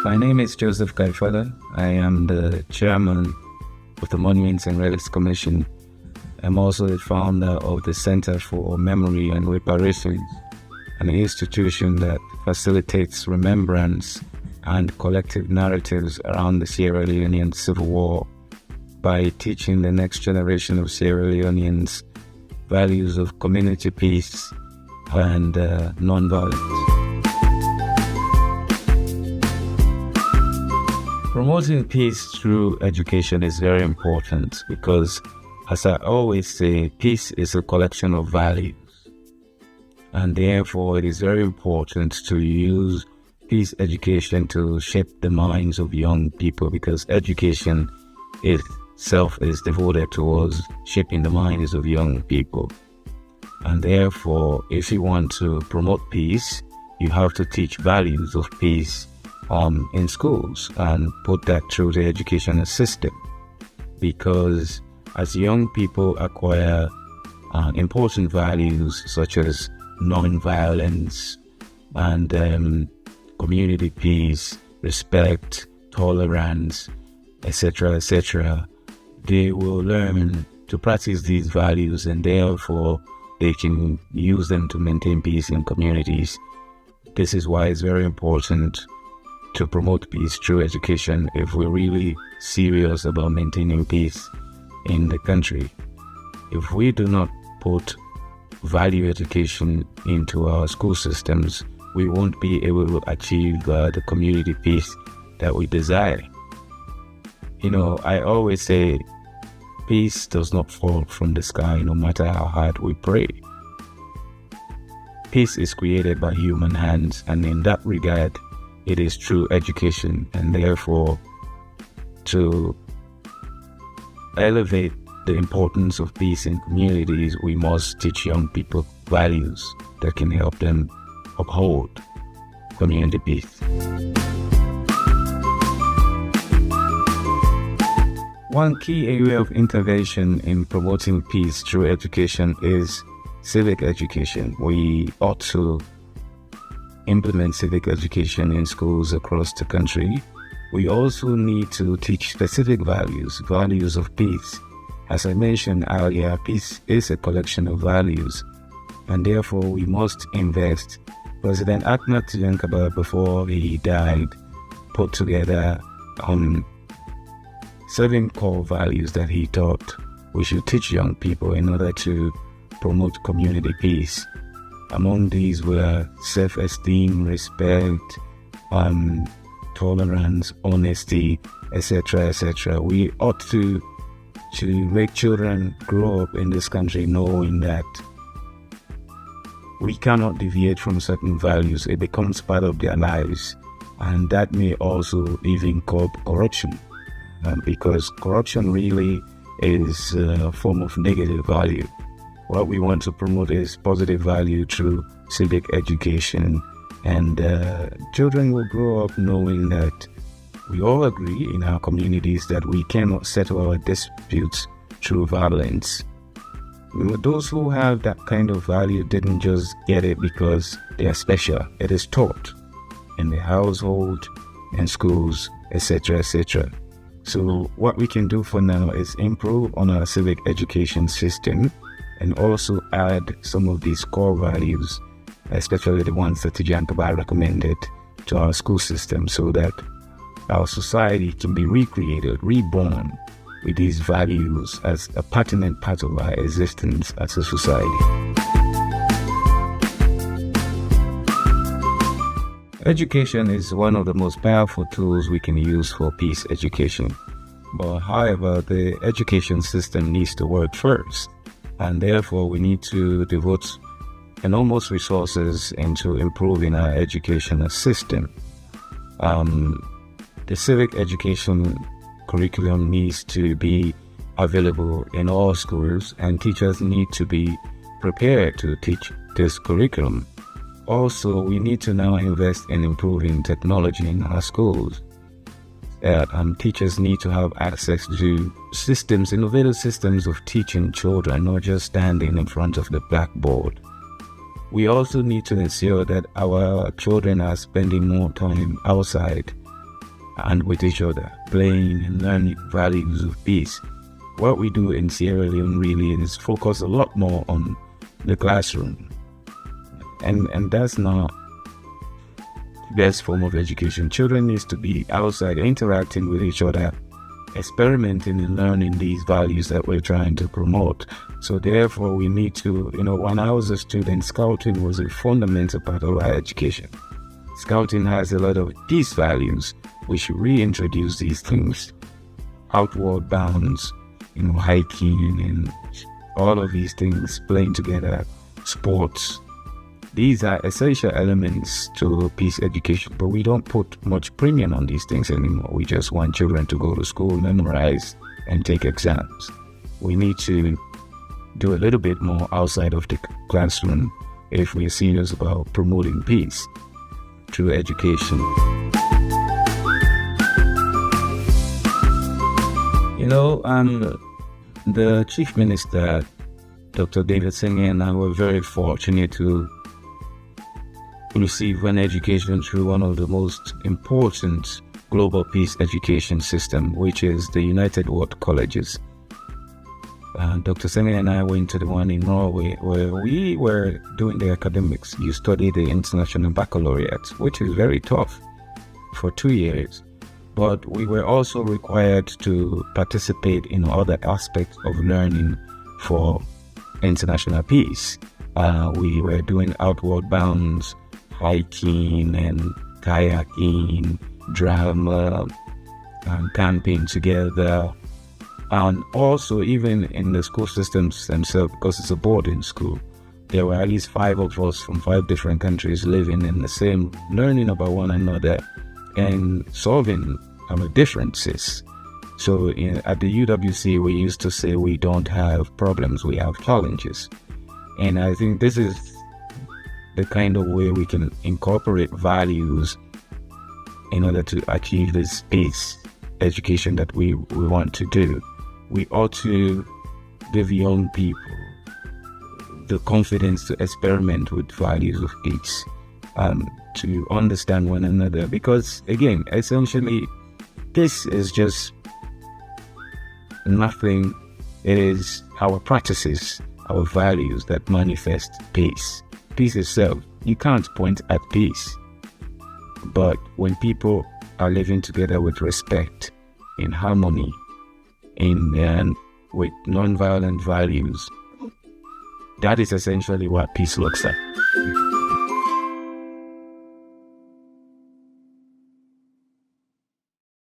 My name is Joseph Kaifala. I am the chairman of the Monuments and Relics Commission. I'm also the founder of the Center for Memory and Reparations, an institution that facilitates remembrance and collective narratives around the Sierra Leonean Civil War by teaching the next generation of Sierra Leoneans values of community peace and non-violence. Promoting peace through education is very important because, as I always say, peace is a collection of values. And therefore, it is very important to use peace education to shape the minds of young people, because education itself is devoted towards shaping the minds of young people. And therefore, if you want to promote peace, you have to teach values of peace in schools and put that through the educational system, because as young people acquire important values such as non-violence and community peace, respect, tolerance, etc., they will learn to practice these values, and therefore they can use them to maintain peace in communities. This is why it's very important to promote peace through education if we're really serious about maintaining peace in the country. If we do not put value education into our school systems, we won't be able to achieve the community peace that we desire. You know, I always say peace does not fall from the sky, no matter how hard we pray. Peace is created by human hands, and in that regard, it is through education. And therefore, to elevate the importance of peace in communities, we must teach young people values that can help them uphold community peace. One key area of intervention in promoting peace through education is civic education. We ought to implement civic education in schools across the country. We also need to teach specific values of peace. As I mentioned earlier, peace is a collection of values, and therefore we must invest. President Ahmed Tijankaba, before he died, put together 7 core values that he thought we should teach young people in order to promote community peace. Among these were self-esteem, respect, tolerance, honesty, etc. We ought to make children grow up in this country knowing that we cannot deviate from certain values. It becomes part of their lives, and that may also even curb corruption, because corruption really is a form of negative value. What we want to promote is positive value through civic education, and children will grow up knowing that we all agree in our communities that we cannot settle our disputes through violence. Those who have that kind of value didn't just get it because they are special. It is taught in the household, in schools, etc. So what we can do for now is improve on our civic education system and also add some of these core values, especially the ones that Tijankaba recommended, to our school system, so that our society can be recreated, reborn with these values as a pertinent part of our existence as a society. Education is one of the most powerful tools we can use for peace education. But however, the education system needs to work first, and therefore we need to devote enormous resources into improving our educational system. The civic education curriculum needs to be available in all schools, and teachers need to be prepared to teach this curriculum. Also, we need to now invest in improving technology in our schools. Teachers need to have access to systems, innovative systems of teaching children, not just standing in front of the blackboard. We also need to ensure that our children are spending more time outside and with each other, playing and learning values of peace. What we do in Sierra Leone really is focus a lot more on the classroom. And that's not the best form of education. Children need to be outside, interacting with each other, experimenting and learning these values that we're trying to promote. So therefore we need to, when I was a student, scouting was a fundamental part of our education. Scouting has a lot of peace values. We should reintroduce these things. Outward bounds, hiking and all of these things, playing together, sports. These are essential elements to peace education, but we don't put much premium on these things anymore. We just want children to go to school, memorize, and take exams. We need to do a little bit more outside of the classroom if we're serious about promoting peace through education. The Chief Minister, Dr. David Singh, and I were very fortunate to receive an education through one of the most important global peace education system, which is the United World Colleges. Dr. Singh and I went to the one in Norway where we were doing the academics. You study the International Baccalaureate, which is very tough for 2 years. But we were also required to participate in other aspects of learning for international peace. We were doing outward bounds, hiking and kayaking, drama, and camping together. And also even in the school systems themselves, because it's a boarding school, there were at least 5 of us from 5 different countries living in the same, learning about one another and solving our differences. So at the UWC, we used to say we don't have problems, we have challenges. And I think this is the kind of way we can incorporate values in order to achieve this peace education that we want to do. We ought to give young people the confidence to experiment with values of peace, to understand one another. Because again, essentially, this is just nothing. It is our practices, our values that manifest peace. Peace itself, you can't point at peace. But when people are living together with respect, in harmony, with non-violent values, that is essentially what peace looks like.